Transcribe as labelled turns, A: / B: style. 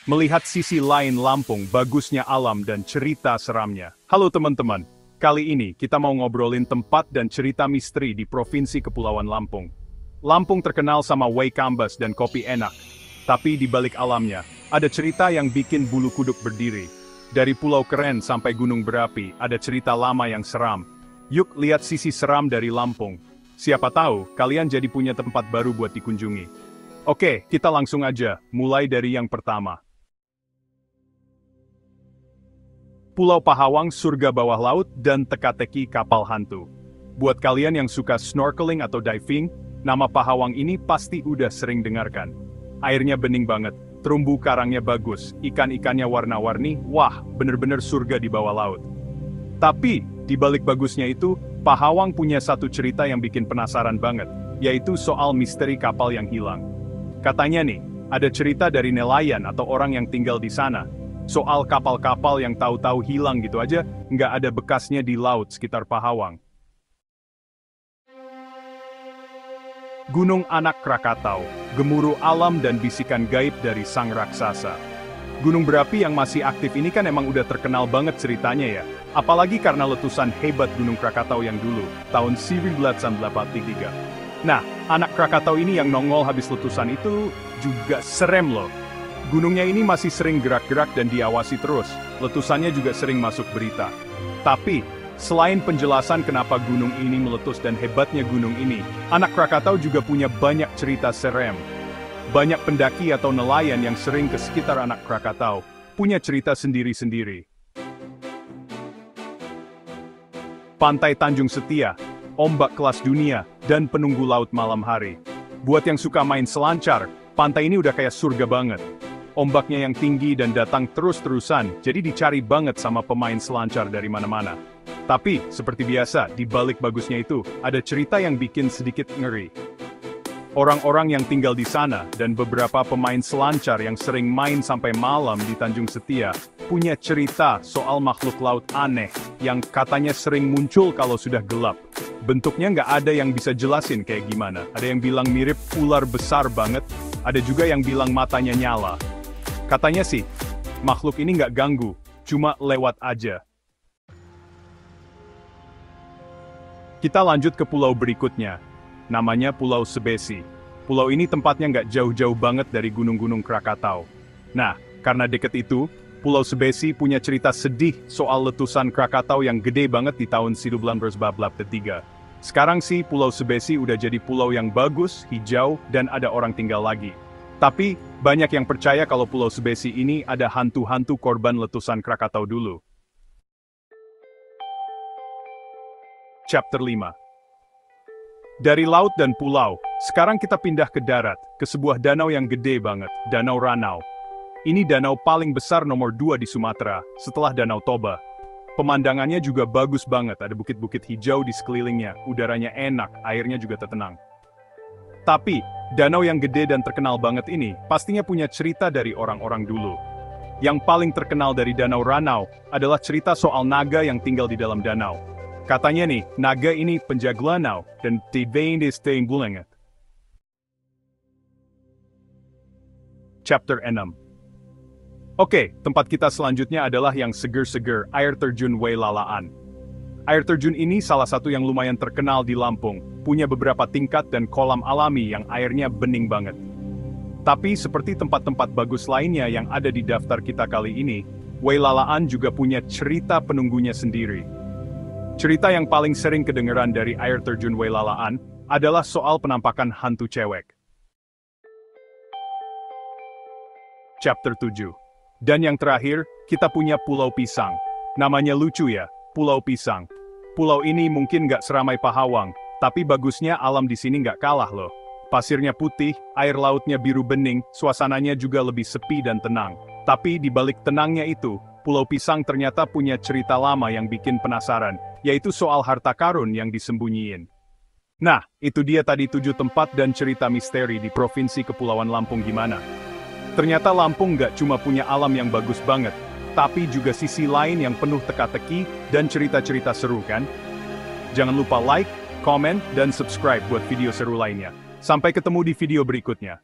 A: Melihat sisi lain Lampung, bagusnya alam dan cerita seramnya. Halo teman-teman, kali ini kita mau ngobrolin tempat dan cerita misteri di Provinsi Kepulauan Lampung. Lampung terkenal sama Waikambas dan kopi enak, tapi di balik alamnya, ada cerita yang bikin bulu kuduk berdiri. Dari pulau keren sampai gunung berapi, ada cerita lama yang seram. Yuk lihat sisi seram dari Lampung. Siapa tahu, kalian jadi punya tempat baru buat dikunjungi. Oke, kita langsung aja, mulai dari yang pertama. Pulau Pahawang, surga bawah laut, dan teka-teki kapal hantu. Buat kalian yang suka snorkeling atau diving, nama Pahawang ini pasti udah sering dengarkan. Airnya bening banget, terumbu karangnya bagus, ikan-ikannya warna-warni, wah, bener-bener surga di bawah laut. Tapi, di balik bagusnya itu, Pahawang punya satu cerita yang bikin penasaran banget, yaitu soal misteri kapal yang hilang. Katanya nih, ada cerita dari nelayan atau orang yang tinggal di sana, soal kapal-kapal yang tahu-tahu hilang gitu aja, nggak ada bekasnya di laut sekitar Pahawang. Gunung Anak Krakatau, gemuruh alam dan bisikan gaib dari sang raksasa. Gunung berapi yang masih aktif ini kan emang udah terkenal banget ceritanya ya, apalagi karena letusan hebat Gunung Krakatau yang dulu, tahun 1983. Nah, Anak Krakatau ini yang nongol habis letusan itu juga serem loh. Gunungnya ini masih sering gerak-gerak dan diawasi terus, letusannya juga sering masuk berita. Tapi, selain penjelasan kenapa gunung ini meletus dan hebatnya gunung ini, Anak Krakatau juga punya banyak cerita serem. Banyak pendaki atau nelayan yang sering ke sekitar Anak Krakatau, punya cerita sendiri-sendiri. Pantai Tanjung Setia, ombak kelas dunia, dan penunggu laut malam hari. Buat yang suka main selancar, pantai ini udah kayak surga banget. Ombaknya yang tinggi dan datang terus-terusan, jadi dicari banget sama pemain selancar dari mana-mana. Tapi, seperti biasa, di balik bagusnya itu, ada cerita yang bikin sedikit ngeri. Orang-orang yang tinggal di sana, dan beberapa pemain selancar yang sering main sampai malam di Tanjung Setia, punya cerita soal makhluk laut aneh, yang katanya sering muncul kalau sudah gelap. Bentuknya nggak ada yang bisa jelasin kayak gimana. Ada yang bilang mirip ular besar banget, ada juga yang bilang matanya nyala. Katanya sih, makhluk ini nggak ganggu, cuma lewat aja. Kita lanjut ke pulau berikutnya, namanya Pulau Sebesi. Pulau ini tempatnya nggak jauh-jauh banget dari gunung-gunung Krakatau. Nah, karena deket itu, Pulau Sebesi punya cerita sedih soal letusan Krakatau yang gede banget di tahun 1923. Sekarang sih Pulau Sebesi udah jadi pulau yang bagus, hijau, dan ada orang tinggal lagi. Tapi, banyak yang percaya kalau Pulau Sebesi ini ada hantu-hantu korban letusan Krakatau dulu. Chapter 5. Dari laut dan pulau, sekarang kita pindah ke darat, ke sebuah danau yang gede banget, Danau Ranau. Ini danau paling besar nomor 2 di Sumatera, setelah Danau Toba. Pemandangannya juga bagus banget, ada bukit-bukit hijau di sekelilingnya, udaranya enak, airnya juga tenang. Tapi, danau yang gede dan terkenal banget ini, pastinya punya cerita dari orang-orang dulu. Yang paling terkenal dari Danau Ranau, adalah cerita soal naga yang tinggal di dalam danau. Katanya nih, naga ini penjaga danau, dan de steenbulenget. Chapter 6. Oke, tempat kita selanjutnya adalah yang seger-seger, air terjun Wailalaan. Air terjun ini salah satu yang lumayan terkenal di Lampung, punya beberapa tingkat dan kolam alami yang airnya bening banget. Tapi seperti tempat-tempat bagus lainnya yang ada di daftar kita kali ini, Wailalaan juga punya cerita penunggunya sendiri. Cerita yang paling sering kedengeran dari air terjun Wailalaan adalah soal penampakan hantu cewek. Chapter 7. Dan yang terakhir, kita punya Pulau Pisang. Namanya lucu ya, Pulau Pisang. Pulau ini mungkin nggak seramai Pahawang, tapi bagusnya alam di sini nggak kalah loh. Pasirnya putih, air lautnya biru bening, suasananya juga lebih sepi dan tenang. Tapi di balik tenangnya itu, Pulau Pisang ternyata punya cerita lama yang bikin penasaran, yaitu soal harta karun yang disembunyiin. Nah, itu dia tadi 7 tempat dan cerita misteri di Provinsi Kepulauan Lampung gimana? Ternyata Lampung nggak cuma punya alam yang bagus banget, tapi juga sisi lain yang penuh teka-teki dan cerita-cerita seru kan? Jangan lupa like, komen, dan subscribe buat video seru lainnya. Sampai ketemu di video berikutnya.